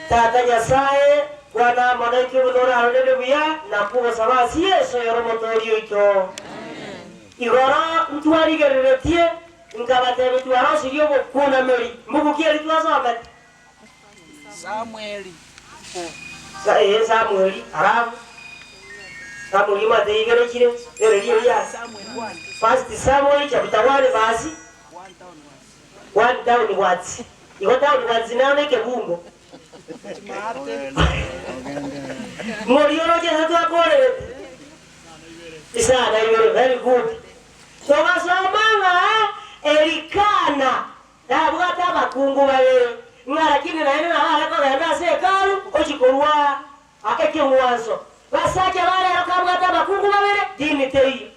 Tata Nyasaye Bwana Mwanaki Unora Haleluya na kuwa sabasi Yesu yoro motorio ito. Igora mtuari gereretie ngabate mtuara siyo kuna meri. Mungu kieli tuwasoma. Samueli. Samueli arabu. Samueli mate igere chire ererio ya First Samuel chapter 1 verse 1000 words. Igota words naone kebungo. Morioro je hatu akore. Isana you very good. So basomanga Elikana. Na bwata bakungu bawe. Lakini na ina wala ko ganda sekalu ochikorwa akeke mwanzo. Basake wale akabwata bakungu bawe dini tei.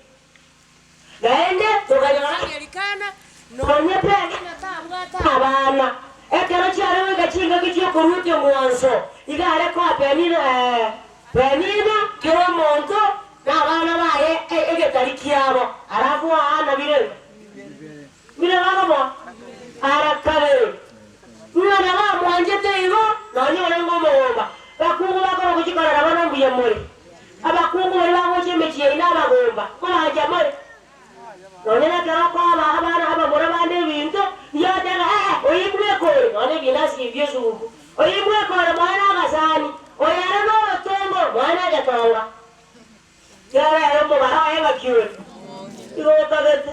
Naende tokanya Elikana nonye pegi na tabwata abana. Ekero cyane gakinga gikiye kurutyo mwanzo. Igare ko penina kero monto n'abana baye egetari kiyabo arafu ana bire babo arakare mwana wa mwanje teibo nanyore ngomomba bakungu bakora kukikorera abana mbuye muri abakungu bari bagojemekiye inabagomba ko haja muri none kera ko abana abagora bande bintu yadera oyimwe kore none binasi ibyezugu oyimwe kore mwana gasani oyara no tombo mwana gatonga yara mo bara eba kiwe iro tagate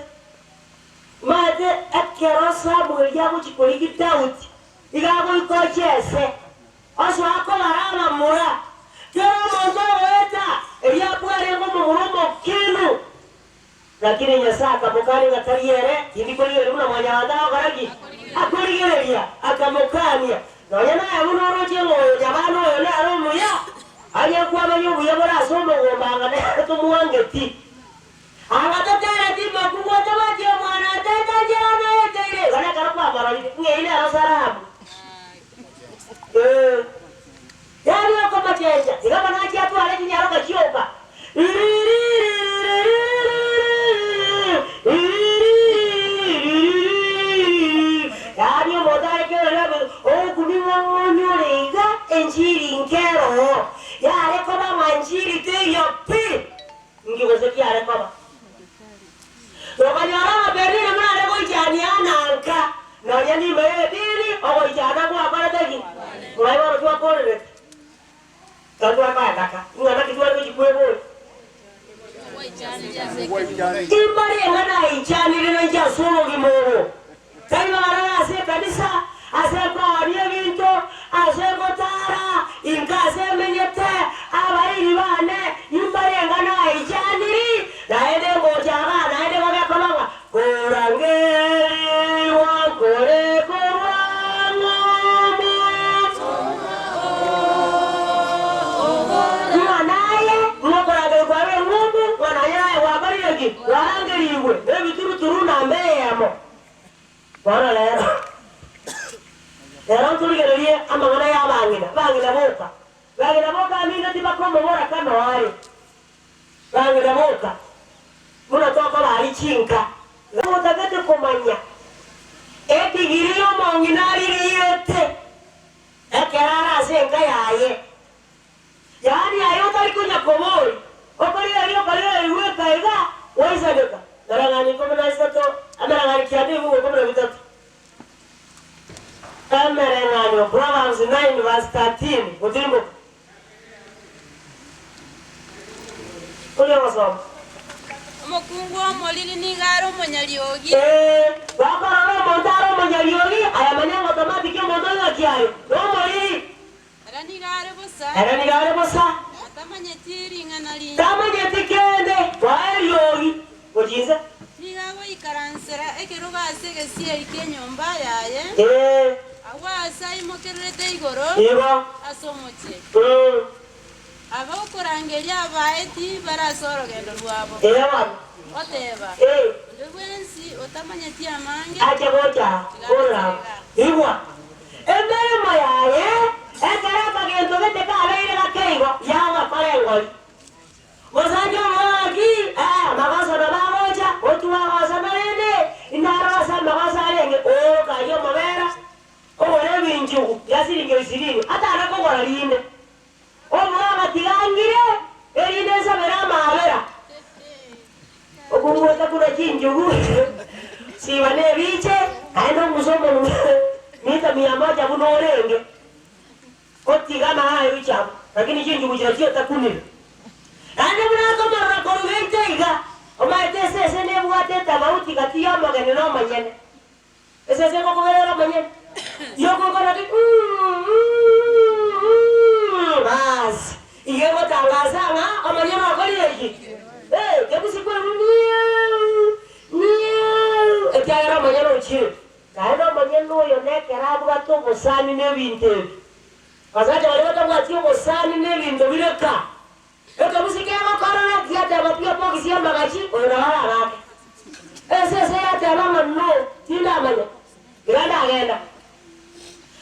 mate akero Samuel yago chikoligi Dauti igago ikochese aso akola mura kero mozo weta eya pware ngo muromo kinu lakini nyasaka bokari ngatariere indikoliere muna mwanya wadao garagi akoligereria akamokania nonya na uno roje moyo jabano yone aromo ya anya kwa banyo buyabora somo gombanga ne tumuangeti angatatara tiba kubwa tabati mwana tata jana tele kana karapa marali ngile arasarabu yani kama chenja ikaba nachi atu ale nyaro kachioka yani modare kero o kubiwa nyoriga enjiri nkero yale koba manjiri te yopi ngiweze kiale koba lokanyara berire mwana ko ijani ananka na yani mediri o ijana ko akara tegi ngaiwa ro kwa korere tandwa ka daka ngana kitwa ko jikwebo Imbari ngana ijani rene nja somo gimoro kaiwa ara ase kanisa ase kwa binto ase gotara inkase menyete abari bane imbari ngana ijani naende ngojaga naende bagakolanga korangeri wa kore korango mwanaye mwakorage kwawe mungu mwanaye wabari yogi warangeriwe ebituru turuna mbeyamo bana lero tuligererie amangana y'abangina bangina boka amina tibakombo bora kano wari bangina boka muna toka bari chinka mutagate kumanya etigiriyo monginari riyete ekerara senga yaye yani ayo tari kunya komori okori ayo kali iwe kaiga waisadeka darangani komena isato amarangani kiade vugo komena bitatu Amerengano Proverbs 9 verse 13 Utimbo Ule wasoma Omukungu omuliri nigaro monyaliogi bakora montaro monyaliogi ayamanyango automatic montaro kiayo omuliri Era nigare bosa atamanyetiri nganali Tamanyetikende waeliogi Ojiza Nigago ikaransera ekeruga asegesie ikenyomba yaye Awasa imokerete igoro Iba asomoche Abakurangeria abaeti barasoro gendo rwabo Oteba Ndwensi otamanyeti amange Acha gocha ora Iwa Embere mayaye ekara bagendo gete kabeire gakeigo yawa parengoli Mosanjo mwagi magaso na bagocha otuwa wasamarende inara wasama wasalenge kayo mabera Ore binju yasiri ngisiri ata mwana ko warinde omwana tirangire erinde sabera mabera okumweta kuna kinjugu si bane biche aenda musomo nita 100 buno orenge otigana hayo ichapo lakini kinjugu kirachio takunile ane mwana ko mara ko ngeiga omaitese sene bwateta mauti kati ya magene no manyene ese se ko kubera manyene yoko kona ki bas igego tangaza nga amanyema akoliyeji kebusi kwa etiagera manyene uchire kaenda manyene oyo nekera bwato bosani nebinte kazaje wale batabwatio bosani nebinte bireka kebusi kema korona kiata bapia pokisi ya magachi oyo wala ngake ese se atalama no tinda manya iranda agenda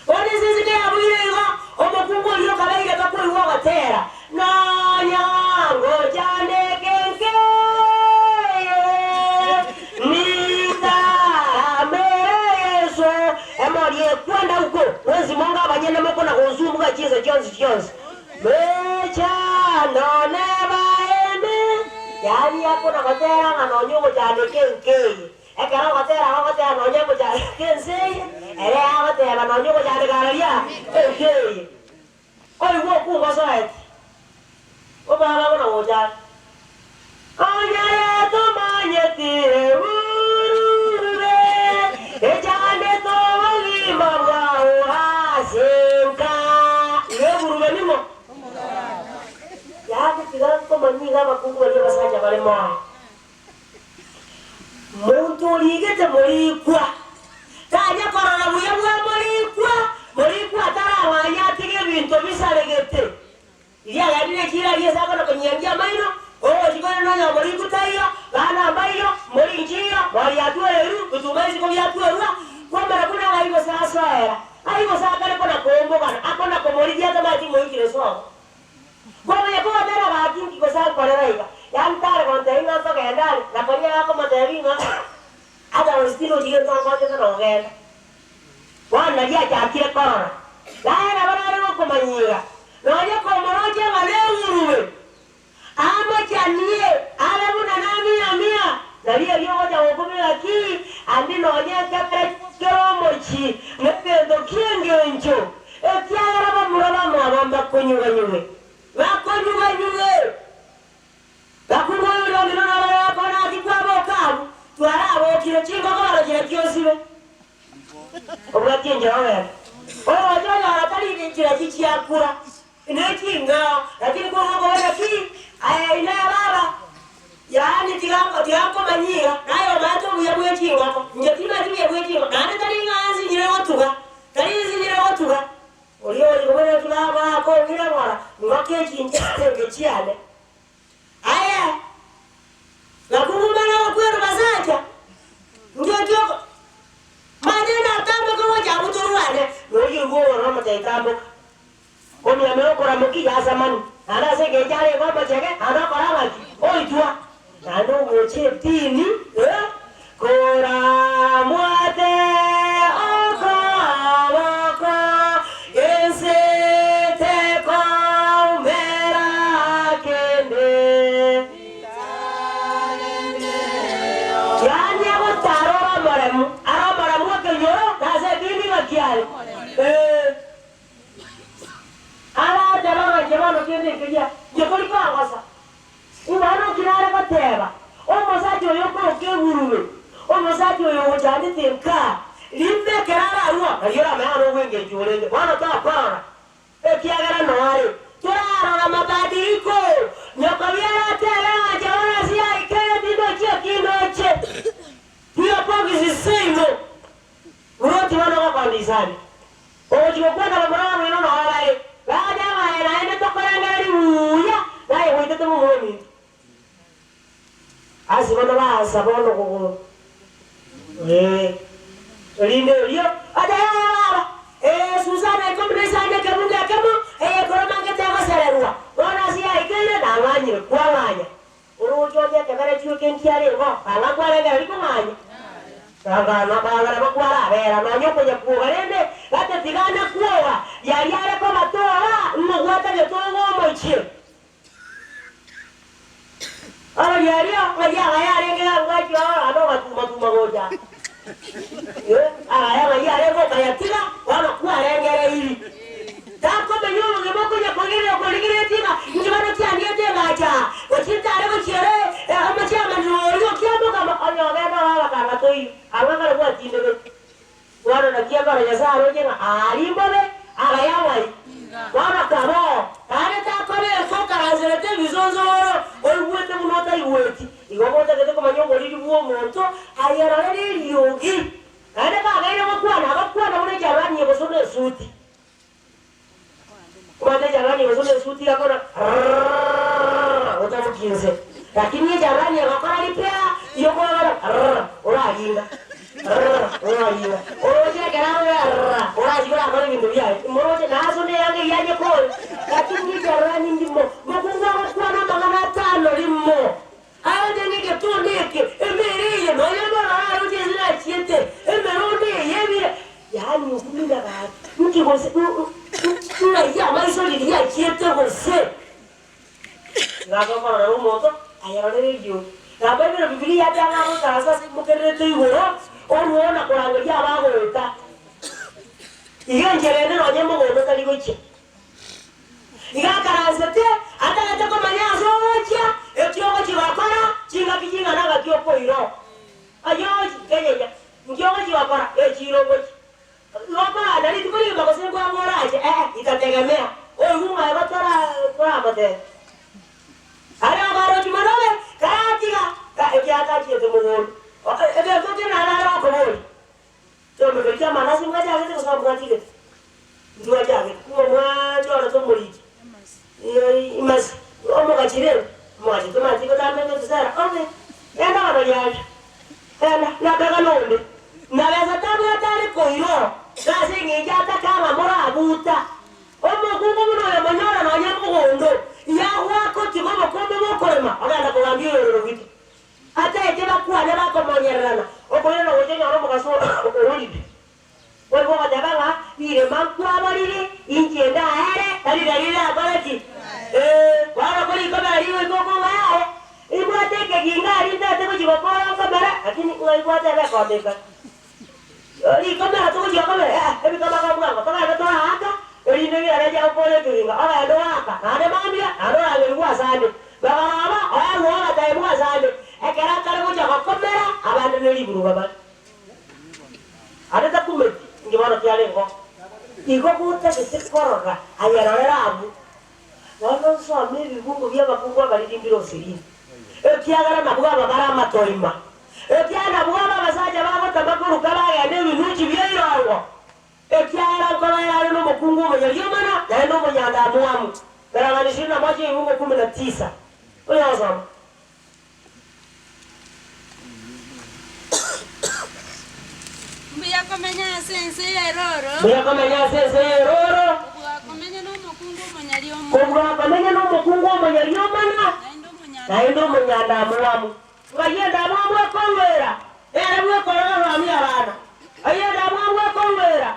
Wani sisi ke abuyire igo omukungu liyo kabaige kakwe iwo gatera na nyango jane kenke nita meso emoriye kwenda uko wezi monga abanyene moko na kuzumuka chize Jones mecha no neba ende yani yako na gatera ngano nyugo jane kenke ekara gatera no nyugo jane kense ele agate banonyo ko jade gararia okay oi wo ku basait o bala ko no ja anya ya to manyeti urure e jane to wali mama o asenka ye urure nimo ya ke tigan ko manni ga ba ku ko ye basaja bale mo muntu ligete mori kwa kaje korona buya morikwa tara wanya tige bintu bisaregete iya yadine kira yesa kono kunyangia maino owo jikona nanya morikutayo bana maino morinjia wali atweru kutumezi ko yatweru kwamba kuna waibo sasa era aibo saka kona kombo kana akona komorijia kama ati moikire so kwa yako tara bakingi ko saka kwa raiba yantare konte ina to kendali na konya yako materinga ada westino jige to kwa tena ngenda wana dia jakire korona laera bararo ko manyiga noje ko moroje ngalenguruwe ama chanie ala buna nami amia nalio yoja wokomela ki andi noje kapre keromochi nependo kiengenjo etiara ba muraba mwabamba konyuga nyuwe bakonyuga nyuwe bakuwa ndo ndinona kona kikwabo kabu twarabo kire chingo ko barajira kyosibe obwakinje wawe ojoja atali kinjira kichakura inekinga lakini kwa ngo wala ki aya ina baba yani tigamko manyiga nayo bato buyabuye kinga ko nje tima buye kinga nane tali nganzi nyire otuga tali nyire otuga oliyo ngobere tulaba ko ngire wala ngoke kinje ngechiale aya nakumumana okwero bazaja ndio madena tambe ko jabu turuane noyi go rama taitambo ko mi amero kora muki ya zamani ana se ge jare ko bachege ana kora baki oi tua nando moche tini kora muate oko oko ese te ko mera kende yani ko taro maremu kiale ala jabana jabana kende kija jekoli kwa wasa ubano kinare bateba omosaji oyoko keburuwe omosaji oyo jani tenka limbe kerara ruwa ayora mahano wenge jolenge wana ta para kiagara noare turara na mabadiliko nyokobiara tera jabana sia ikaya dindo kinoche pia pogisi simo uroti wana kwa kandisani ojibo kwenda mamara mwino na wale baada ya naenda tokorangari uya naye witete mu mwini asibona basa bono ko linde yo ada baba Susana ikombesane kamunga kamo koromanga tega sererwa wana sia ikele na nganyire kwa nganya urujo je kagara chuke ntiare ngo ala kwa lenga liko nganya Sanga na bangara bakwara bera na nyoko ya kuwa rende ate tigana kuwa yali areko batola mmugwata getongo mochie ala yali ngaya ngaki ado matuma goja areko kayatika wana kuwa rengere hili tako benyo ngeboko ya kolingire tina ngibano tianie tengacha ochita areko chere amachama nyo kiambo kama anyogenda wala kana toi abanga kwa tindebe wana nakiaga yasaro jenga alimbobe agayawai wana kabo ane takore koka azerete bizonzoro olwete munota iweti igobota kete komanyongo lili buo monto ayara lili yogi ane kagaira bakwana mune jarani yebosone suti kwa jarani yebosone suti yakona utamukinze lakini jarani yakora lipea yokora oraginga oraginga oroje karawe oraji kora kora bintu bya moroje nazo ne yange yaje ko lakini jarani ndimo makunga kwa na magana tano limo aje nige tondeke emereye no yaba aroje zina chiete emerode yebi yani ukulinda ba mki gose na ya maiso li ya chiete gose ngago kora ro moto ayaro rejo ngabere biblia yanga mo sasa mukerete igoro oruona kurangiria abagwita igenjerene no nyemo gono kali goche igakarazete atagate komanya azogocha ekyogo kibakora kinga kijinga naga kyoko iro ayo kenyeja ngyogo kibakora ekiro gochi lokora dali tukuri bagose kwa moraje itategemea oyunga batara kwa bate ara baro jumanobe katiga ka ekyata kiete mugoro ebe kote na ara ko boli to me kya manasi ngaja agete ko sabu tige nduwa jage ko mwa jora to muliji imas omo kachirero mwaje to mati ko tambe to sara okay enda baro yaje enda na daga londe na leza tabu atari ko iro kasi ngijata kama mora abuta omo kungu muno ya manyora na nyamu gondo ya wako tigomo kombe mokorema aganda ko gambio yoro witi ata ete bakwane bakomonyerana okolera ojenga oromo kaso olidi wewe badabanga ire mankwa balire injenda here dalile abalaki wala kuli kama liwe gogo wae ibwateke gingari ndate kujikopora kamera lakini ngaibwate rekondeka ni kamera to kujikopora ebi kama kabwa kama ndo haka eli ndio anaja upole kinga ala ndo haka ade mambia ado alikuwa sande baba wala taibwa sande ekera kare kujikopora abande neliburu baba ada kumeti ngibana kyalengo igobuta kisikorora ayarara abu wano so mebi bungu byabakungwa balirimbiro sirini ekyagala nabwa babara matoima ekyana bwa babasaja babo tabakuru kala ya nebi nuchi byeyirawo ekyala kala ya no mukungu mo yomana na no munyanda muamu karangani shina maji bungu 19 oyaza Mbiyakomenya sense eroro. Mbiyakomenya sense eroro. Mbiyakomenya no mukungu monyaliomo. Mbiyakomenya no mukungu monyaliomana. Naindo munyanda mwamu. Ngayenda mwamu akongera. Mwe korora rami abana. Ayenda mwamu akongera.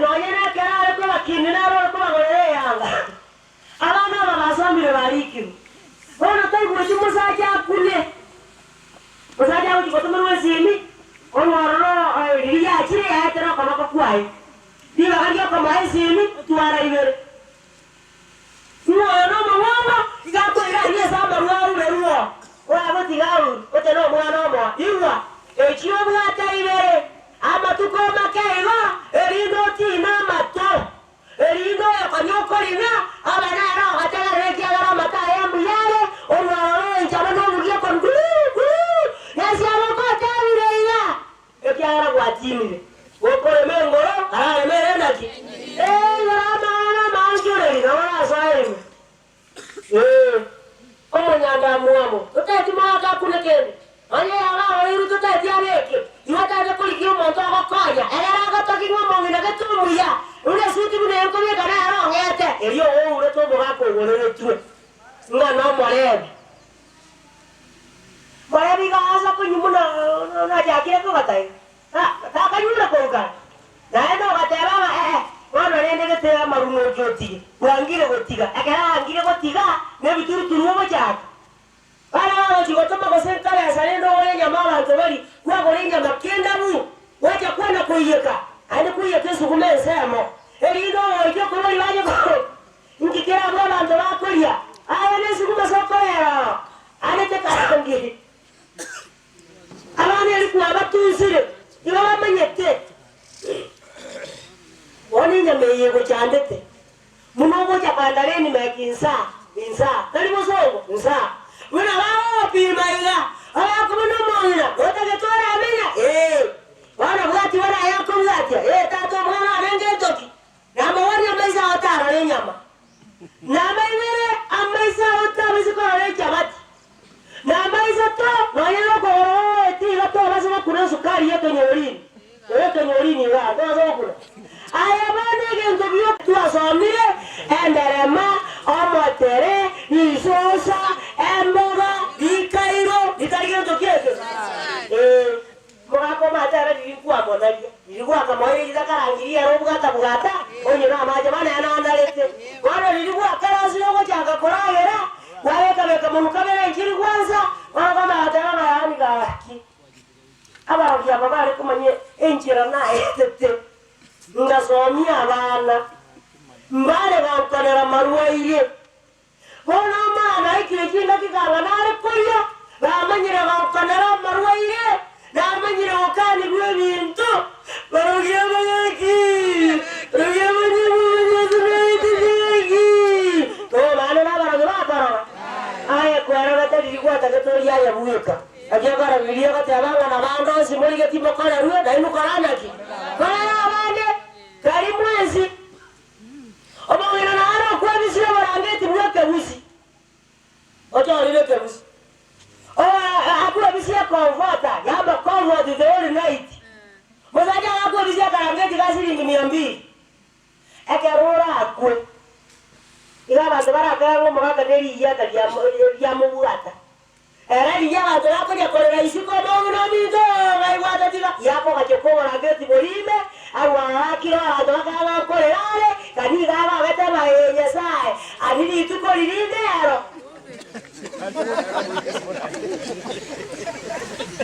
No yena kera ko bakinina ro ko bagore yanga. Abana babasambire barikiru. Bona taigwe musaja akune. Musaja ukikotomwe simi. Onwaro iriya chire ya tera kama kwaai diba kanyo kama isini tuara ibere no mama igapo ira samba ruwa ruwa wa botigaru otero mwana mo iwa echio bwata ibere ama tukoma kaiwa erindo tina mato erindo ya kanyo korina abana ro atara rekia gara mata ya muyare onwaro njama no mugia kondu yasiaro ko tawire ekyara gwatini wokole mengoro ara merenda ki rama manjure ni wala saime omonyanda muamo tutati maka kunekeni anye ala iru tutati areke yata de kulikio monto akokonya era gatoki ngomongi na getumuya ule suti bune ko be kana aro ngete eriyo ule to boga ko wole tue ngana morebe Marabi ka asa ko nyumuna na jakire ko katai. Ta kanyula ko ka. Na eno katera ma wana rende gete amaruno joti wangire gotiga akara wangire gotiga ne bituru turuwo cyaka bana jigotoma ko senkara yasalendo wale nyama abantu bali kwa golenga makenda mu wacha kwenda kuyeka ani kuyeka sukumensemo elindo ojo ko bali baje ko ngikira bwana ndo bakolia aya ne sukuma sokoera ane tekangi abana alikuwa batusire iba bamenyete woni nyameye go cyandete munogo cyakandareni mekinsa insa kali bosongo insa wena bawo pimaga aba kubona mwana otagetora amenya wana bwati wana yako bwati tato mwana arenge toki namba wani amaisa otara lenyama namba iwere amaisa otara zikora lechabati namba isa to noyelo ko tiga to basema kuna sukari yeto nyorini wa to kuna aya bane gento biyo tuasomire enderema omotere isosa emboga ikairo itarigiro tokieke mugako matara dilikuwa monalia dilikuwa kama ile idakarangiria robugata bugata onye na maje bana yanandalete wana dilikuwa karasi logo changa koragera waweka beka mukamera ikiri kwanza wana kama atana yani gaki abaruya babare kumanye enjira nae tete ngasomia abana mbale bakanera maruwa ile bona mana ikire kinda kikanga nare koyo bamanyira bakanera maruwa ile namanyira okani gwe bintu baruya bagaki baruya to bana na baragara aya kwara batari kwata gatori ya buweka ajagara video kati abanga na bando simuli gati bakara ruwa dainu karana ki bana abande kari mwezi obongena na ara kwa bisira barangeti buweka busi oto rileke busi hakuna bisira konvota yamba konvota the whole night mozaja hakuna bisira karangeti kasiri 200 ekerura akwe ila bantu barakago mugaga deri ya ya mubugata era ni ya bantu bakonya korera isiko bongo no bizo ngai wata tiga yapo gacheko barangeti borime awa akira bantu bakaga korerale kani gaba bete baye sai adini tuko lindero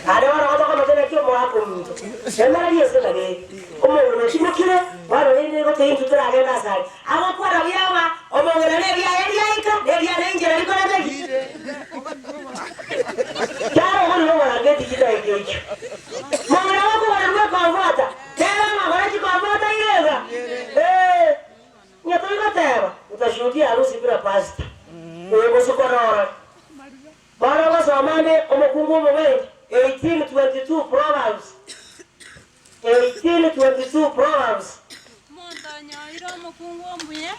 ade wana wata kama tena kio mwako mtu sema ndiye sema ni omo no shimukire wano nende gote intu tura agenda sai ama kwa rabiama omo ngana ne bia ika ne bia nje liko na teki yaro hono wala ngeti kita hiyo mwana wako wanaruka kwa vota tena mwana kwa vota ilega nyatoika tena utashuhudia harusi bila pasta wewe usikorora bana wasomane omukungu mwengi 1822 Proverbs 1822 Proverbs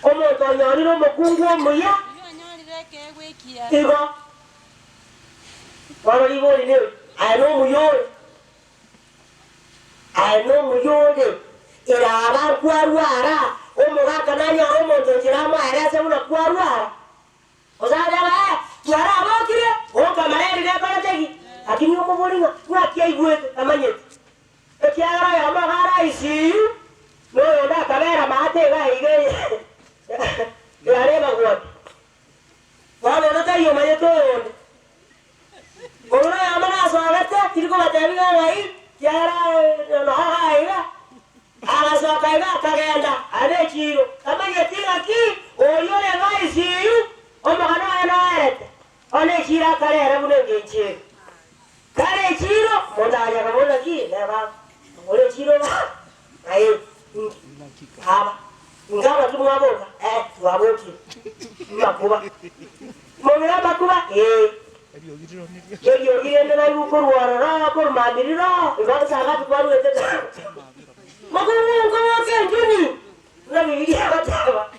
omuntu anyorira omukungu omuya igo wano liboli ne ano muyole ira abarwarwara omugaka nanya omuntu njiramo arase una kwarwara ozada ba twara abokire onka mareri nekora tegi akini omubolinga ngwakia igwete amanyete ekiagara ya magara isiyu no yonda kabera mate ga ige yareba gwote wale nota yo mayeto yonde ona ya mana swagate tiriko batebiga ngai yara no haiga ala swakaiga kagenda ade chiro amanyete aki oyole ngai isiyu omugana anaarete one chira karera bunengeche kare chiro mondanya kabona ki leba ole chiro ba ai haba ngaba tumwaboka tuwaboki makuba mongera makuba yo irende na yukorwara ra ko madirira ngaba saga tukwaru ete makuba ngaba kenjuni na bibiya bataba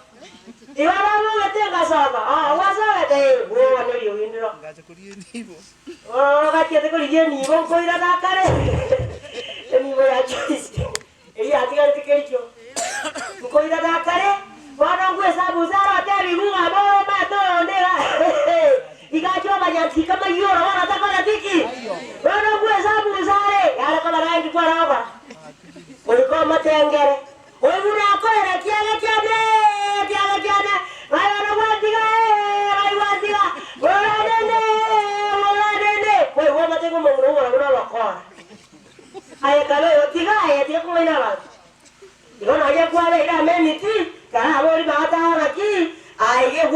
iwala mo gatenga saba wasaga te wo wano yo indro ngaje kuri nibo gati te kuri nibo ko ira dakare nibo ya chisi iya atiga tikecho ko ira dakare wana ngwe sabu zara te bibuga bo mato ndera igacho banyanti kama yoro wana takona tiki wana ngwe sabu zare yala kama rangi kwa roba uliko matengere wewe unakoera kiaga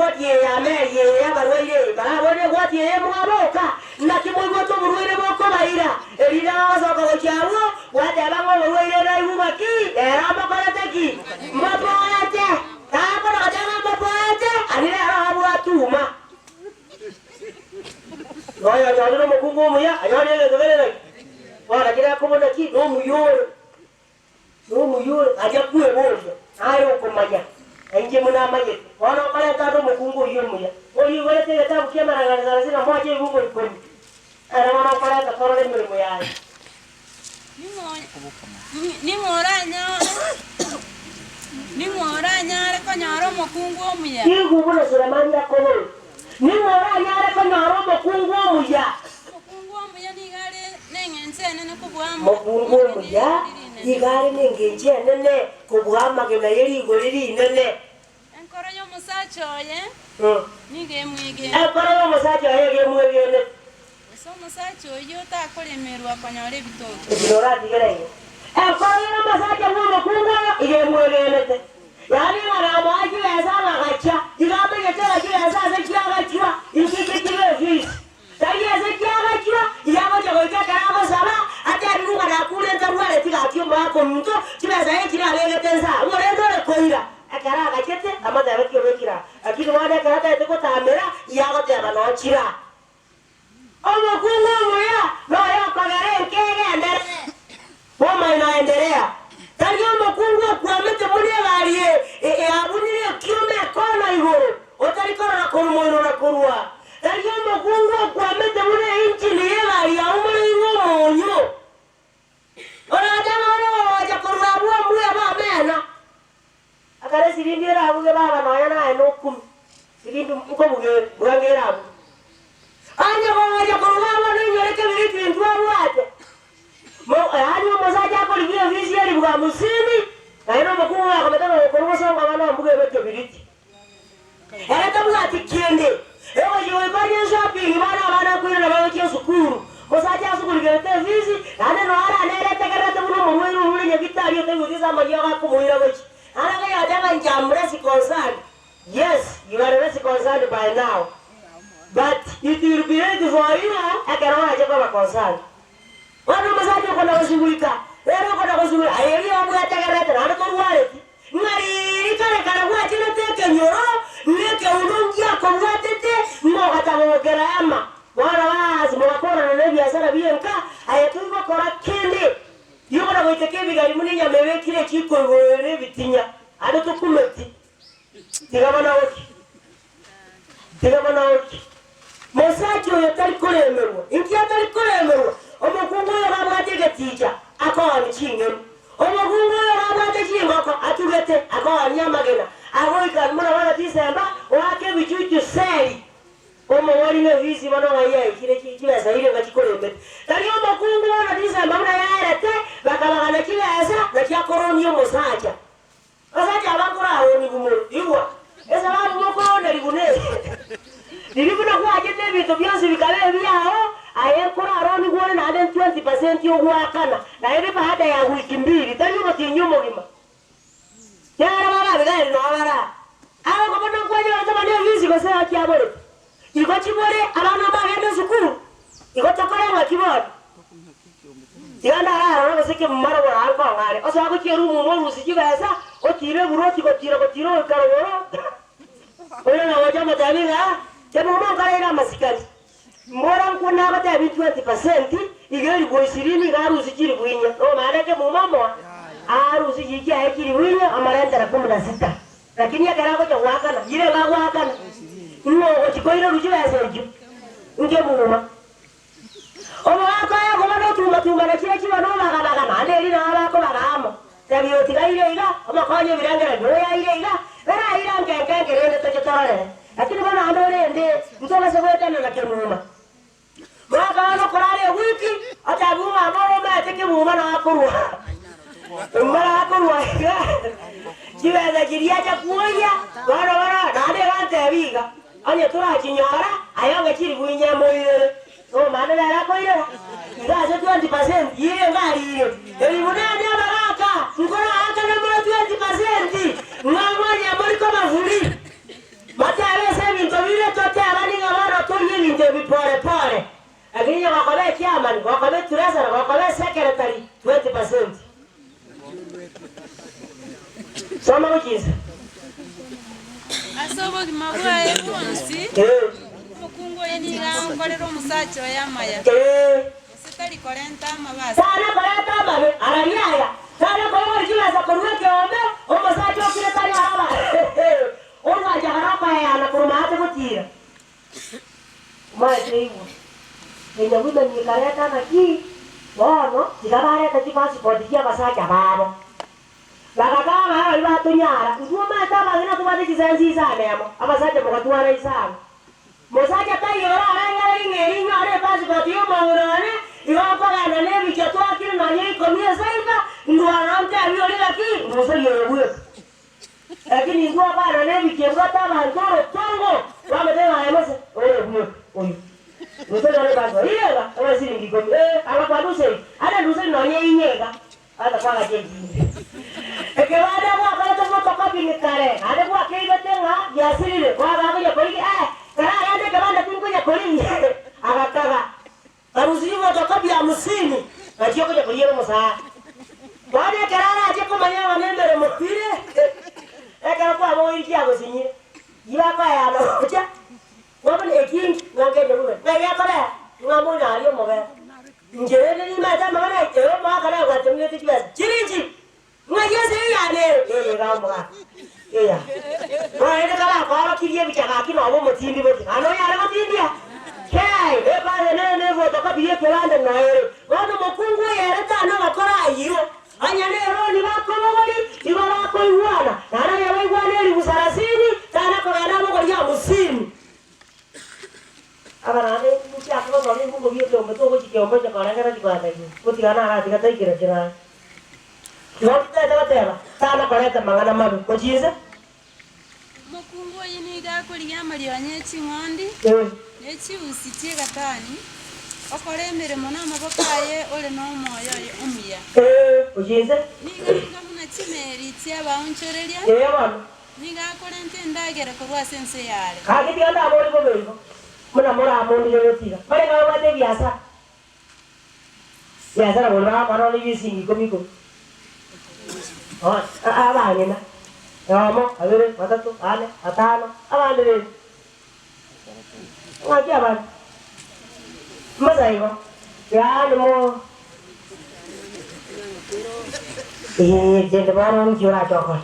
gwati ya meri ya barwaire barabone gwati ya mwaboka na kimwe to burwaire boko baira erira wasoka gochawo gwati abango burwaire na ibumaki era makorateki mapoate tako na jana mapoate anira abu atuma noya jalo mukungu muya ayone lebele wala kila komona ki no muyoro aja kuwe bozo ayo komanya Enje muna maye. Wana kaya kado mukungu yumu ya. Oyi wale te tabu kia marangana sina moja yumu ikoni. Ana wana kaya kakoro le murimu ya. Ni mora nyare ko nyaro mukungu omuya. Ki gubuna suramanda kono. Ni mora nyare ko nyaro mukungu omuya. Mukungu omuya ni gare nengense nene kubwamu. Mukungu omuya. Igari nengenje nene kubwama ke nayeri goriri nene enkoro yo musacho ye nige mwige enkoro yo musacho ye ge mwige ne so musacho yo ta kolemerwa konyore bitoko ndora digere enkoro yo musacho wo kungo ige mwige ne te yani mara maji esa na gacha digabe yetera kile esa se kia gacha ikike kile fish tayi esa kia gacha yabo jago ikaka sala ati arunga na kule ntarwale tika kiomba yako mto kibeza yeki na lege tensa ngorendo le koira akara agachete amada yaki obekira akiri wada karata yeteko tamera yago te abano chira omo kungu muya no yo kagare nkege endere woma inaendelea tali omo kungu kwa mete mune balie abunire kiome kona igoro otari kona na korumoino na korua tali omo kungu kwa mete mune inchi ni yela ya umore iwo monyo ora jama waja korabua muya ba mena akare sirindira abuge baba no yana no kum sirindu uko buge burangera abu anya ko waja korabua no nyereke biri twintu abwate mo anyo mozaja ko libye visi yali buga musimi kaino makuwa ko metano ko songa bana mbuge beto biriti era tabu ati kiende ewa yo banya shopping bana kuira na bana sukuru mozaja sukuru gete visi ane no ara nere tegerete muno mweru ule nyekita yo tegudiza magia ko muira wechi ana ga yadanga njamre si concerned. Yes, you are very concerned by now, but it will be ready for you akarawa je kwa concerned wana mozaja ko na kushugulika lero ko na kushugulika ayeli abu tegerete na ko wale ngari kare kwa chino teke nyoro neke ulungia ko watete mo hata ngogera ama wana wazi mwakora na biashara bienka ayatuko kora kende yuko na kuitekebi gari muni nyamewe kile kiko ngore bitinya ado tukumeti tigamana oki mosacho yatari kolemerwa inki yatari kolemerwa omukungu yo babwate getija akwa michinge omukungu yo babwate chingoko atugete akwa nyamagena ahoika muna wana Disemba wake bichuchu seli omo wali na visi bano yaye kile kibeza ile ngakikolembe tali omukungu wana Disemba muna yarete bakabagana kibeza na kya koroni yo mosacha osacha abakora aroni bumuru iwa esa babu moko na libune nilibuna kwa jete bitu byose bikabe byao ayekora aroni gole na 20% yo gwakana na ebe baada ya wiki mbili tanyumo tinyumo gima yara baba bigari no abara aho ko bono kwa jwa tama ndio visi ko sa kiabore iko chibore abana bagende sukuru iko tokora wa kibore tiganda ara no sike mara wa alko ngare osa ko kiru mu mo rusiki basa o tire buroti ko tiro karoro oyo na waja matabiga temo mo kare na masikali mbora kuna bata 20% igeri go 20 garu sikiri buinya no maana ke mu mamo arusi jiji aikiri winya amarenda na 16 lakini yakara ko chawakana yire ngawakana ngo ochikoira rujiwa yaseju nge muma omo akaya ko bano tuma na kile kiba no bagana ande ri na abako bagamo tabiyo tigaire ira omo konye birangera no ya ira era ira ngenge rende tochotore lakini bana andore ende mtoba sebeta na kemuma baka no korale wiki atabuma amoro ma teke muma na akurwa mara akurwa kibeza kiriacha kuoya bara nade gante biga anye tura chinyara ayonge kiri buinya moire no mana la koira ngaze 20% yire ngari yire eli munene baraka ngora aka na 20% ngamanya muri kama vuli matare turasa na kwa secretary 20%. Soma kuchiza. Asobo kimagwa ekonsi. Mukungu yeniga ngorero musacho yamaya. Sitali korenta mabasa. Sana korenta mabe arariya. Sana kwa kila za kuruke ombe umusacho kile tali araba. Ona jaharapa ya na kurumate kutira. Mwaje enya wina nikareta na ki wono tigabareta ki passport ya basacha babo bagagaba bali batunyara uzuma taba ngina tubade kizenzi sana amo abasacha mukatwara isana mosacha tayora aranga ngeri ngare passport yo maurane iwapanga na nebi chatwa kile na yeye komia saiba ndwaramte alioleka ki ngosoyo wewe lakini ngwa bana nebi kebwa taba ndoro tongo wametema emose wewe huyo Nuseli wale bado yega wala siri ngikomi akwa nuseli ada nuseli no nyega ada kwa gajeji ekewada kwa kala to fotokopi ni kare ada kwa keiga tenga yasiri kwa ga ya koliki kara ande kabanda tinkunya koliki akataka arusi fotokopi ya musini ajio kuja kuliero musa bwana karara aje kwa manyama nembere mupire ekara kwa moiri ya gosinyi yiba kwa ya no kuja Woman eking ngake nduwe. Na ya kare ngamona aliyo mobe. Njere ni mata mama ero ma kare wa tumye tiba. Jiriji. Ngaje se ya ne. Ngamba. Ya. Wa ene kala kwa kiriye bichaka kino abo mutindi boti. Ano ya ro tindia. Kai, ba ne foto ka biye kelande na ero. Wono mukungu yere ta no bakora ayo. Anya ne ro ni ba ko ngoli, ni ba ko iwana. Nana ya wa iwana ni busarasini, tana ko yana mo ko ya musini. Agarane mucha ko no ni mungo biyo to to ko chike omba chakana kana chikwa tayi poti kana ara tika tayi kira kira yo kita ta tela sana koleta mangana mabu ko chize Mukungu yiniga kuri yamali wanyechi ngondi yechi usitie gatani okore emirimo n'amaboko aye ole no moyo omuya ko chize niga muna chimeri tia baunchoreria bana niga korente ndagere korwa sense yale kagiti anda amori ko bego muna mora amondi yo tira bare ga wate biasa na bora para ni bisingi komiko abanye na Ramo, avere, matatu, ane, atano, avane. Ngaji aban. Masa iba. Ya, nemo. Jadi baru curah coklat.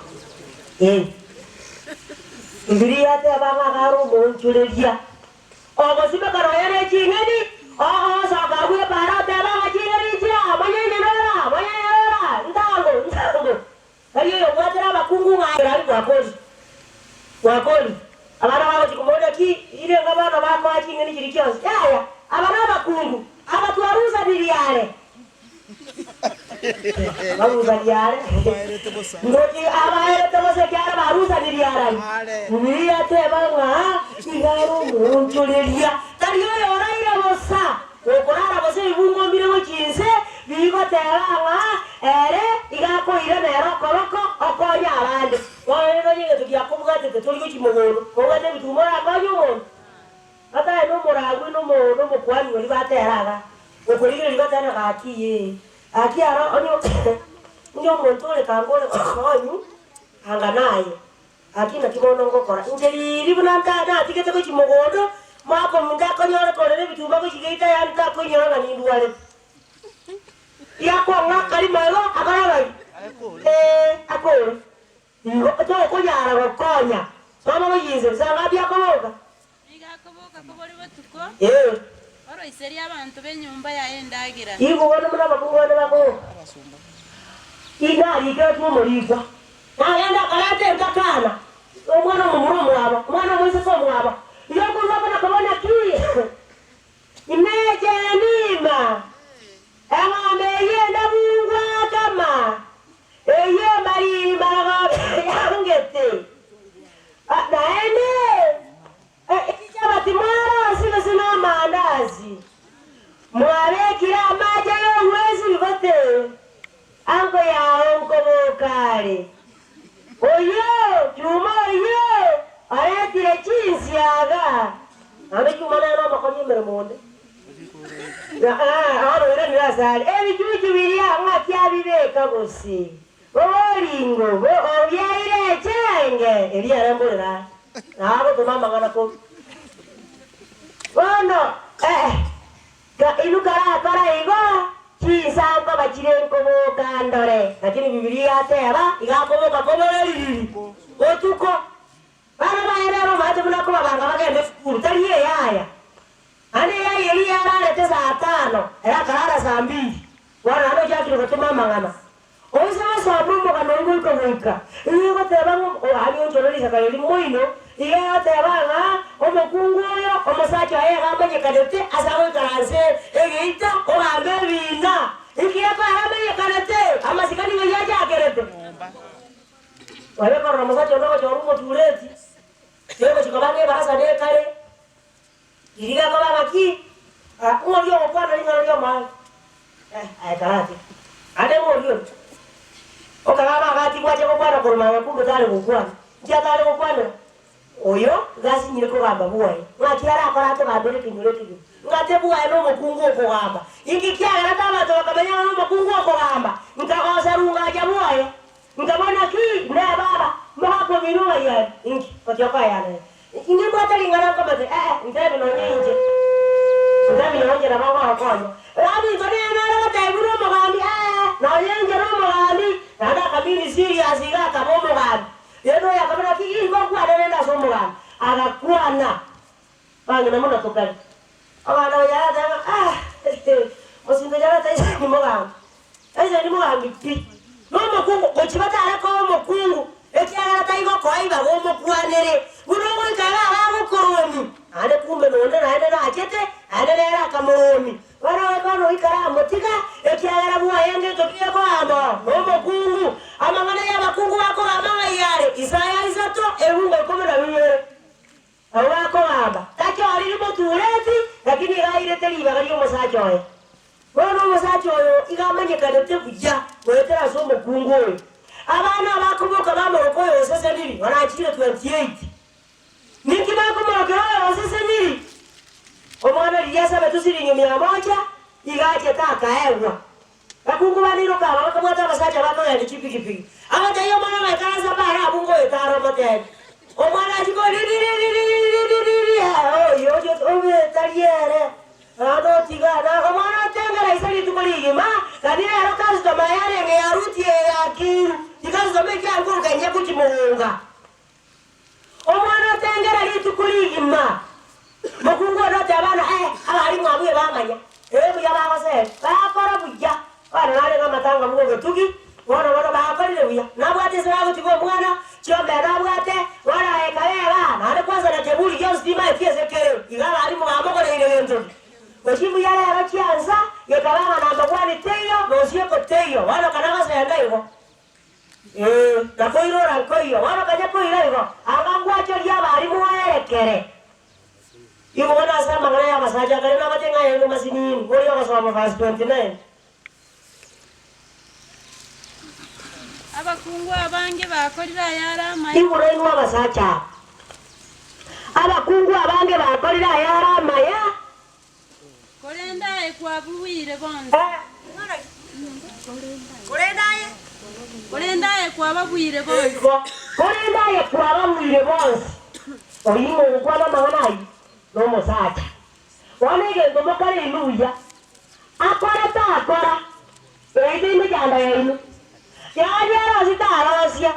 Indri ate abang akaru muncul dia. Oh, masih berkarya ni cingga ni. Oh, sakaru ya para ate abang cingga ni cingga. Banyak ni nora, entah. Kali yo watera bakungu ngai wakoli abana babo chikumoda ki ile ngabana bako achi ngeni chirikios yaya abana bakungu abatwaruza diliare baruza diliare ngoti abaere tobose kyara baruza diliare niya te banga ingaro munchuleria kali yo oraira bosa okorara bose ibungo mbire mo chinse bigo teranga ere igako ire nero koroko okonya abandi wano nyenge tukiakumugate tetuli kimogoro kogate bitumora akanyo ata no moragu no mokwani wali bateraga okorigire libatana gakiye akiara onyo nyo montole kangole konyu anganaye akina kibono ngokora ngeli libunanga na tikete ko kimogoro mako mungako nyore korere bitumba ko kigeita yanta ko nyora ni duale yako ngakali malo akala akolo to ko yara bakonya mama bayize sanga byakoboka igakoboka kobori batuko oro iseri abantu benyumba yaendagira ibo bona mura bakungwana bako idari ke tumuriza naenda kalate kakana omwana mumurumu aba mwana mwese so mwaba yoko ngabona kabona ki imeje nima Ema yenda bunga kama eye mari maraga yangete naene ikichaba timara sina mandazi mware kila maja yo mwezi vote anko ya onko mokare oyo chuma yo ayatire chinsi aga abe chuma na mama konye mere monde Ahora era mirasali. Ebijuju biria mwakia bibeka gusi. Olingo, obyaire chenge. Elia rambura. Na abo tumama ngana ko. Bueno, ka inukara kara igo. Chisamba bachirenko bokandore. Lakini Biblia ateba igakoboka koboreri. Otuko. Bana baerero bate munako babanga bagende skulu taliye yaya. Ane yaya Elia ararete saa 5. Era karara saa 2. Wana ano jakiro gutuma mangana. Oisema sabumo kanongo ikobuka. Iyo goteba ngo ali onjorori sakariri moino. Iyo ateba omukungu oyo omusacha aye gamanye kadete asawe karanse egeita ogambe bina. Ikiya kwa gamanye kadete amasikani yaja akerete. Wale kwa musacha ndo chorumo tureti. Yego chikabange barasa de kare. Iriga kwa maki. Ngolio kwa na ngolio ma. Karate. Ade ngolio. Okagaba gati kwaje kokwana kuruma kumbe tale kokwana. Ndia tale kokwana. Oyo gasi nyire ko gamba buwaye. Ngatiara akora to gambere kinyure kinyure. Ngate buwaye no mukungu ko gamba. Ingi kiagara tama to kabanya no mukungu ko gamba. Ngaka runga ja buwaye. Ngabona ki ne baba. Mwapo minua ya. Ingi potyoka yana. Ingi bata lingana kama ndebe no nyinje. Ndebe no nyinje na baba hakono. Rabi ngone na na taiburu mugambi na yenje no mugambi. Nada kabili siri asiga kamo mugambi. Yeno ya kabila ki ngo kwa nenda so mugambi. Agakuana. Bangi na mona tokali. Abana ya dama osinda jara taisi ni mugambi. Taisi ni mugambi pi. No mukungu ochibata arako mukungu. Ekiagara taigo koiba go mukuanere. Bunongo ikara abago koroni. Ane kumbe nonde na ene na achete. Ane era kamoni. Wana kono ikara motika. Ekiagara buwa yenge topia ko amba. No mukungu. Amangana ya bakungu wako amanga yare. Isaya isato ehunga komera biye. Awa ko amba. Tacho alimo tureti lakini gaire teliba galiyo musacho. Wana musacho yo igamanye kadete kujja. Wetera so mukungu. Abana bakubuka bamorokoyo sasa nili wanachira 28. Niki bakumorokoyo sasa nili. Omwana liyasa betusiri nyumi ya moja igaje taka ewa. Bakungu baniro kaba bakamwata basacha bako ya chipiki. Abata yo mwana makaraza bara abungo etaro mate. Omwana jiko yo obe tariere. Ano tigana omwana tengara isali tukoligi ma kadira yaro kasto mayare nge yaruti ya kiru. Ikazo meki anguru kanya kuchimunga. Omwana tengera litukuligi ma. Makungu adote abana abali mwabuye banganya. Buya bagose. Bakora buya. Bana nale ngamatanga mugo tugi. Wana bakorire buya. Nabwate sirago tigo mwana. Chombe nabwate. Wana ekabeba. Nale kwanza na tebuli yo stima efiese kero. Igala ali mwamogore ile yento. Washimu yale arachianza. Yekababa na mbwani teyo. Nosieko teyo. Wana kanagasa yandayo. Nakoiro rankoyo. Wana kanya koiro yo. Angangwacho lyaba ali mwaerekere. Yuko wana sama ngana ya masaja kare na matenga yenu masini ngori yako sama verse 29. Abakungu abange bakolira yarama. Iburo inwa masaja. Abakungu abange bakolira yarama ya. Kolenda ekwabuwire bonze. Kolenda ekwabuwire bonze. Kolenda ekwabuwire bonze. Oyimo ukwana mangana no mosacha. Wanege ndo kare inuya. Akora ta akora. Ede ime janda ya inu. Ya nyara sita arasia.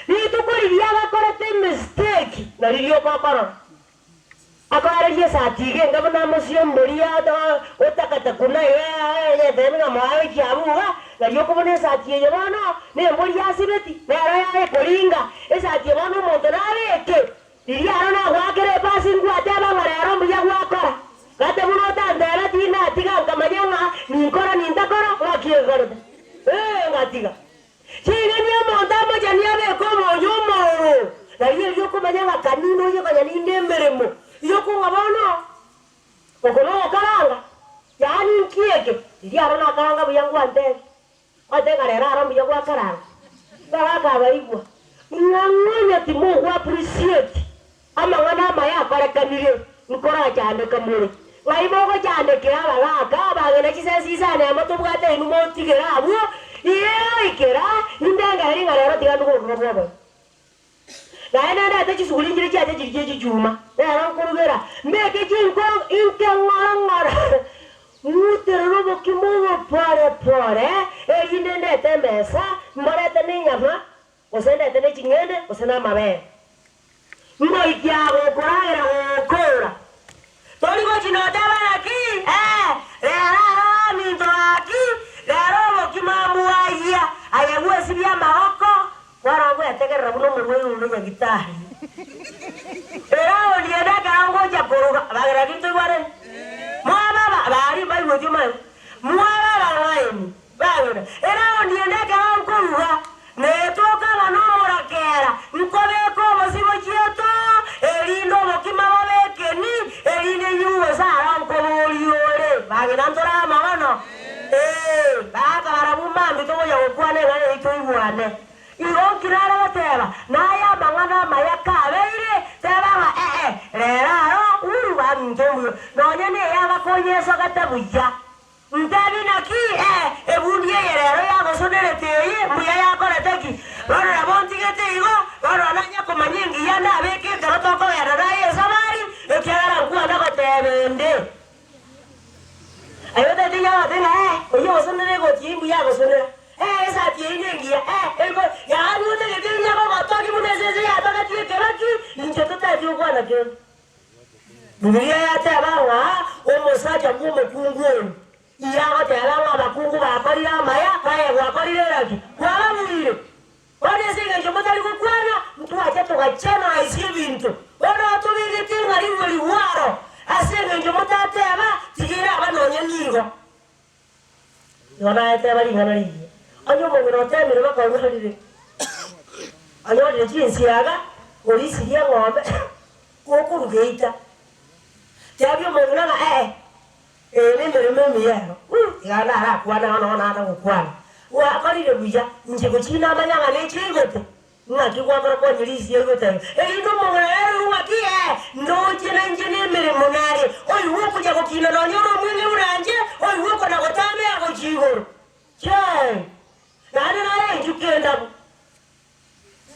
Ni tukuri biya akora te mistake. Na rilio kwa kora. Akora ye satige ngabana musio mboria da otakata kuna ye demina mawe kiamuga. Na yoko bone satige yabana ne mboria sibeti. Na ya koringa. Esa tiabano montanare ke. Diri arona wakere pasin kwa teba marero mbuya wakora. Kate munota ndera tina tiga kamanyanga ninkora nindakora wakiegora. Ngatiga. Chiganya monta majania be komo yomo. Na hiyo yoko manyanga kanino yoko kanyani ndemberemo. Yoko ngabono. Okono karanga. Yani kieke. Diri arona karanga buyangu ante. Ate karera arona buyangu karanga. Karanga baigwa. Nganganya timu appreciate. Ama ngana maya kare kanire nkora cyane kamure waiboko cyane kiraba laka bagena kisesi sana amato bwate inumo tigera abo iyo ikera indenga ringa rero tigandu ko ngobo na ina nda te suguli njiri cyate jirije juma rero kurugera mbeke kinko inke ngara mutero bo kimobo pore eyinde temesa mbarete ninyama osende tene chingende osena mabe ngo ikiago kuragera okora tori ko chinotaba naki minto aki rero bo kimamu aya ayagwe sibia mahoko warango yategerera buno mwe uno nyagitahi rero nienda kango ja koruga bagera kintu bare mwaba bari bai wo juma mwaba bari bagera rero nienda kango koruga netoka vanomora kera nkobeko bosibo chieto elindo bokima babekeni eline nyuwe sara nkoboliore baginantora mabano baka barabumba mbito ya okwane ngane itoibwane ironkirara bateba naya bangana mayaka beire teba rero uruba ntomu nonye ne yaba konyeso gatabuya ntabi naki ebunye rero yagosonere teye muya yakora teki bana rabontigete igo bana nanya komanyingi yana abeke garotoko yararaye samari ekyara kuwa nakotebende ayote tinya tena oyo osonere go timbu yagosonere esa tiengi ego ya anude getinya go gotoki munesese ya takati keraki njeto tati ukwana ke Biblia yatebanga omusaja mukungu yaga telanga bakungu bakorira maya kaya bakorira raki kwaba mulire one singa njomotali kukwana mtu acha tugachema isi bintu ona tubige tinga rimwe liwaro asinga njomotate aba tigira abanonye nigo yona ete bali ngana liye anyo mongero temere bakorire anyo le jinsi yaga polisi ya ngombe kokurugeita tabyo mongana nende yao yana ara kwana ona kukwana wa kalire buja nje kuchina abanyanga nechigote ngaki kwa kwa nyirisi yegote ino mongere uwaki ndoje nje nemere monare oyi wo kuja kukina no nyoro mwingi uranje oyi wo kona gotame yako chigoro che nani naye njukenda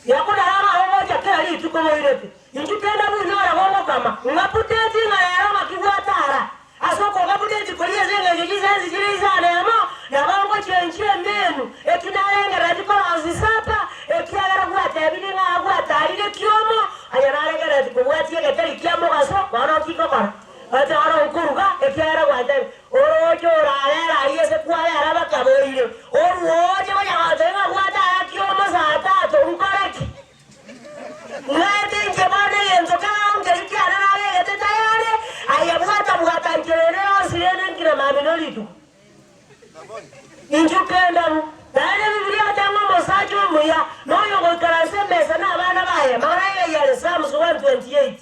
yakona rama oja kali tuko moirete njukenda bu nyora bongo kama ngaputeti ngara makigwatara asoko ngaputeti kolia zenga jizizi jilizane amo na bango chenche menu ekinalenga ratiko azisapa ekiagara gwata ebilinga gwata ile kiomo ayarenga ratiko gwati ekateri kiamo gaso bana kikokora ata ara ukuruga ekiagara gwata orojo ralera yese kwaya araba kaboire oroje bayatenga gwata kiomo saa 3 unkoreki ngate jebane yenzoka ngeri ana nawe tayari ayabwata njerero sirene nkira mamino litu injukenda dale Biblia tango mosajo muya noyo gokarase mesa na abana baye magara ya Psalms 128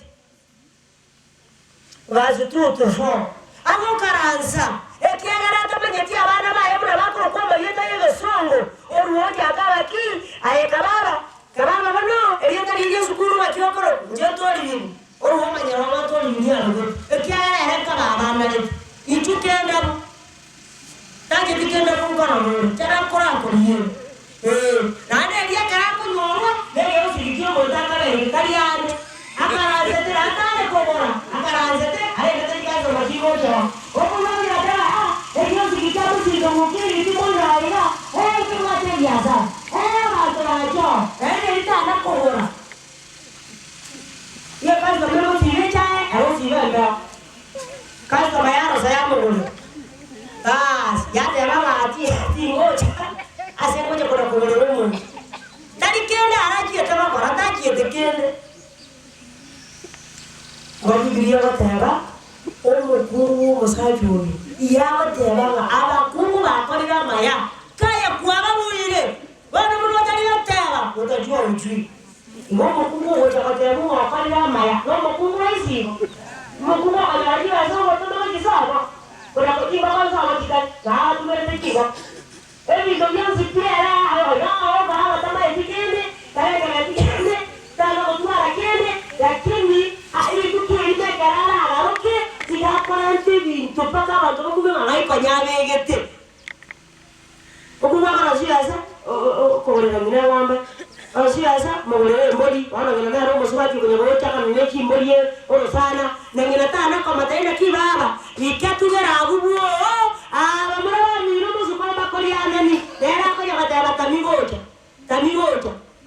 verse 2 to 4 abo karanza ekiagara tamanyeti abana baye mura bakoro kwamba yeta yego songo oruoje akabaki ayekabara kababa bano eriyeta liye sukuru bakyokoro njoto libini oruho manyara bato libini alo ekiagara heka baba mali injukenda taje dikenda kungono tara koranko liye nane liye karanko nyoro leo sirikio motaka kariane akarazete atare kobora akarazete ayekete kazo makigoto okulongi atara ekyo sikitabu sikomukiri timona ira kimate biasa matarajo lita nakobora ye kazo memo sirecha ayo sibanga kazo bayaro sayamuru yate baba ati ngoja asengoje kuna kumelemu tadi kende araji etaba korata kiete Biblia bateba omukuru musajuri iya bateba abakungu bakorira maya kaya kuaba buire bana mu batali bateba utajua ujui ngomukungu wotakateba mu bakorira maya ngomukungu isi mukungu ajali aso botono kisaba kuna kutimba kwanza wakika na tumele kiwa evi ndo yanzi piera ayo ba tama etikende kaya tikende tano kutuara kende lakini ili tukiende karara agaruke sigakwanti yabegete okuwa kana siasa okolera mina ngombe siasa mogolere mbodi wana ngina ro musubati kwenye gocha kana neki mbodi oro sana na ngina tana kama taina kibaba ikatugera agubuo aba mara ni no musukoma koliana ni era ko yakata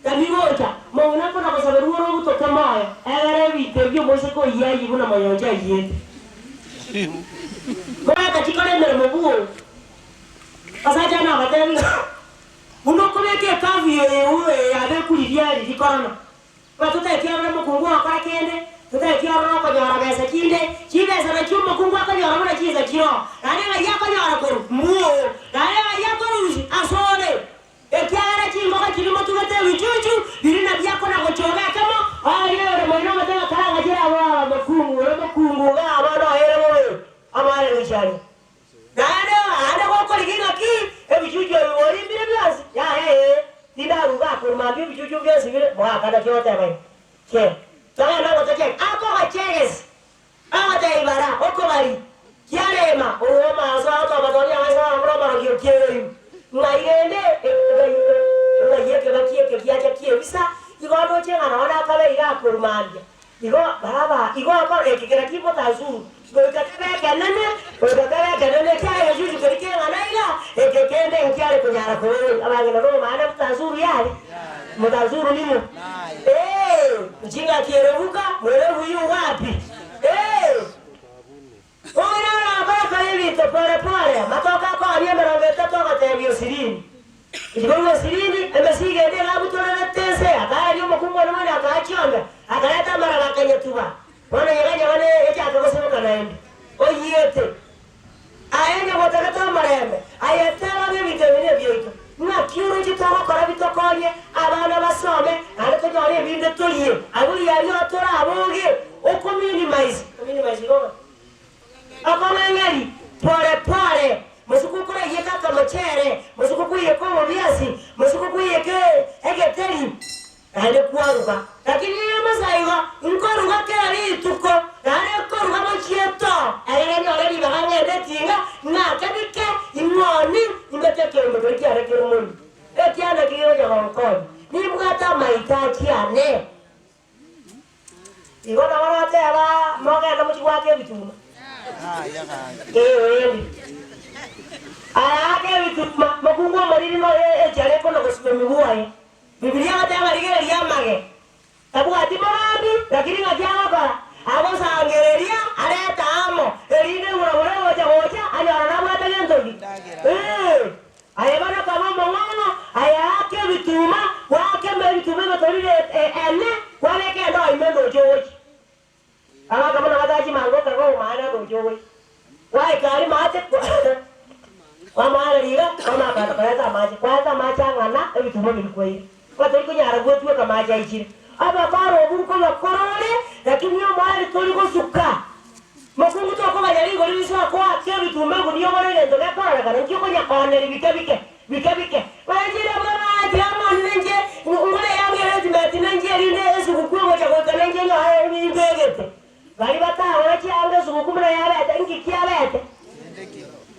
tamigocha mona kona ko saberu ro buto kamayo ere bite byo mose ko yayi buna mayonja yete baka chikole mere mobuo asaja na bateni uno komeke kavi ewe ade kuliria likorana batuta kiara mukungu akora kende tuta kiara ko nyara besa kinde chibesa na chuma kungu akanyara mona chiza kiro nane ya ko nyara ko muo nane ya ko ruzi asore ekiara chingo ka chilimo tugate wichuchu birina byako na gochoga kama ayo moyo matanga kala jira wa makungu ga abana ere moyo amare wichari nane ko liginga ki ebichuchu wori mbire byasi ya tindaruga kurma bichuchu byasi bire mwa kada kyote bai ke tanga na gotoke ako gacheres amata ibara okobari kyarema uroma aso ato batoni aso amroma ngio kyeyo ngairende ngayeke bakieke kiacha kiebisa igodo chenga naona kale ira kurmanja igo baba igo ko ekikira kipo tazuru ikatebe kanene kaya juju kerike nganaira ekekende nkiare kunyara ko abangena ro maana tazuru yale mutazuru nimo ujinga kierevuka mwerevu yu wapi ona baba hivi to pole matoka kwa aliyemeronge toka tebio sirini ikiwa sirini emesige ndio labu tolele tese akali yomo kumwa na mwana akaachonga akaleta mara bakanye tuba wana yeganya wane echa akakosema kanaende oyete aende wotakata marembe ayetala bibi tebine byoito na kiuru kitoko kora bitokonye abana basome ariko cyane binde toliye aburi yari otora aboge okomini mais goma akomengeri pole musukukura yeka kamachere musukukuye ko mubiasi musukukuye ke egeteri ande kwaruka lakini yamazaiga nkoruka keri tuko ande koruka machieto ayeni already baganye detinga na kabike imoni imeteke mbeki areke mun etiana kiyo ya konkon ni mugata maitachi ane igona warate aba moga na muchwake bituma ayake bituma makungu mariri no ejare kono gosime buaye Biblia atanga ligere yamage tabuga timorabi lakini ngajanga ba abo sangereria aleta amo erine ura wocha anyara na mata yendogi ayabana kama mongono ayake bituma wake bituma batorire ene waleke ndo imendo jowochi ala kama na mataji mango kago maana ndo jowochi wai kali mate wamara liga kama karata maji kwata machangana ebituma bikwei watu kunyara gwetu kama ajaiji aba baro obuko bakorole lakini yo mwali toliko suka makungu to ko bajali goli biso ko atya bituma ngo niyo gore ndo nakora kana ngiyo ko nyakone bikabike bajira mama jama nje ngule yangu yezi mati nje rinde esukuku ngo chako kana nje yo haye mbegete bali bata wachi anga sukuku na yale atangi kialete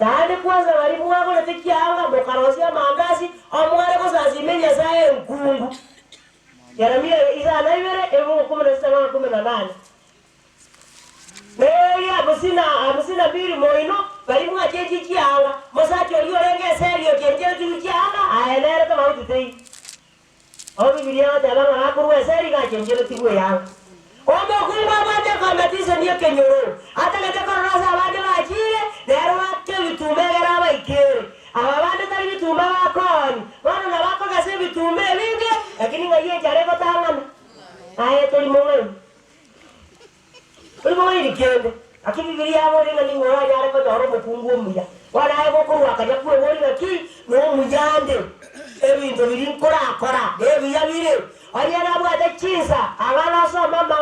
dade kwanza walimu wako na tekianga bokarosia mangazi omware ko sazimenya sae nkungu Yeremia isa naibere ebu 17:18 Meya abusina biri moino balimu ajeji kianga mosacho liorenge serio kenje kianga aelere to mauti tei obi bilia ta banga akuru seri ga kenje tiwe yanga omo kunga bate kamatise niyo kenyoro ata kete korona sa bade bachire nero wake bitumegera baikere ababande tari bitume bakoni wana na bako gase bitume binge lakini ngaye jare ko tangana aye toli mongwe ni kende lakini bilia abo ringa ni ngora jare ko doro mukungu muya wana aye ko kurwa kaja kuwe wori ngaki no mujande ebintu birin kora debi yabire Ariana bwate chinsa abana so mama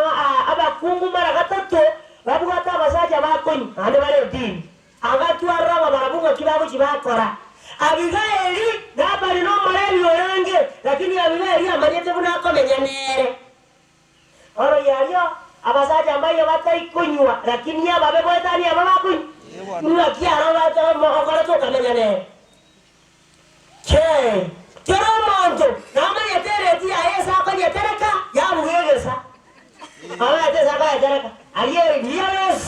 abakungu mara gatatu babugata basaja bakoni ande bare dini agatu araba barabunga kibabo kibakora abigaeli nabali no mareli oyange lakini abigaeli amarete buna komenya nere oro yayo abasaja ambaye batai kunywa lakini ababe bwetani ababakunyi Nga kiara wata mohokora toka menyane. Che. Tero monto. Nama yetere ti ayesa kwa yetereka ya mugegesa. Ama yetesa kwa yetereka. Aliye yes.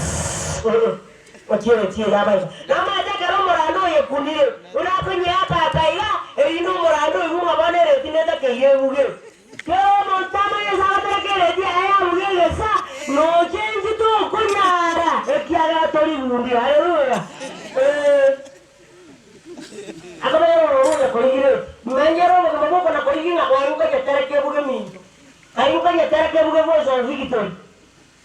Wakiwe tie ya bai. Nama yeteka ro morando ye kunire. Una kwenye hata kaiga ino morando yuma banere tineta ke ye muge. Tero monto ama yesa kwa yetere ti aya mugegesa. No change to kunyara. Ekiara tori mundi. Haleluya. Akabero koligire manjero maboko na koligina kwa yuka ya tereke buge minto ayuka ya tereke buge bozo vigito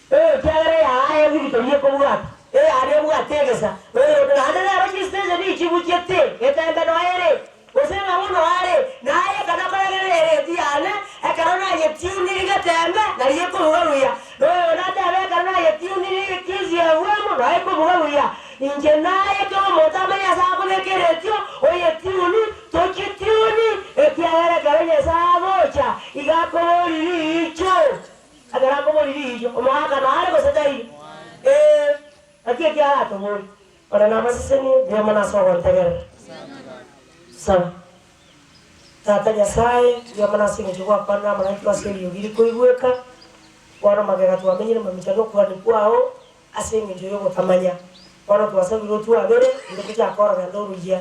tiagare ya ayo vigito ye ko buga ade buga tegesa ade na roki stage ni chibuchete eta no aire osema uno are na aye kana kwa gere ti ale akarona ye tiuni ga tembe na ye ko buga ruya na ta kana ye tiuni kizi ya wamo na ye ko buga ruya inje naye kama motama ya sabo nekeretio oye tiuni toki tiuni ekiagara karenya sabo cha igako lilicho agara ko lilicho omaka na ale ko satai akia to mori ora na maseni de mana so wa tegere sawa tata ya sai ya mana singa chukua pana mana kwa seri yugiri ko iweka wana magera tu amenyere mamitano kwa ni kwao asenga njoyo ko tamanya wana tuwasabiro tu abere ndikuja akora gandoro ya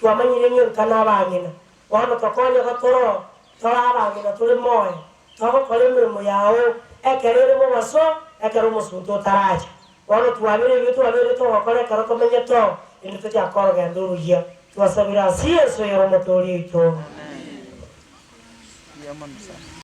tuamanyire nyo kana bangina wana tokonya gatoro tora bangina tuli moyo toko kole mirimo yao ekerere mo maso ekero mo sunto taraja wana tuabere bitu abere to wakole karo komenya to ndikuja akora gandoro ya tuwasabira siye so yoro motori ito amen.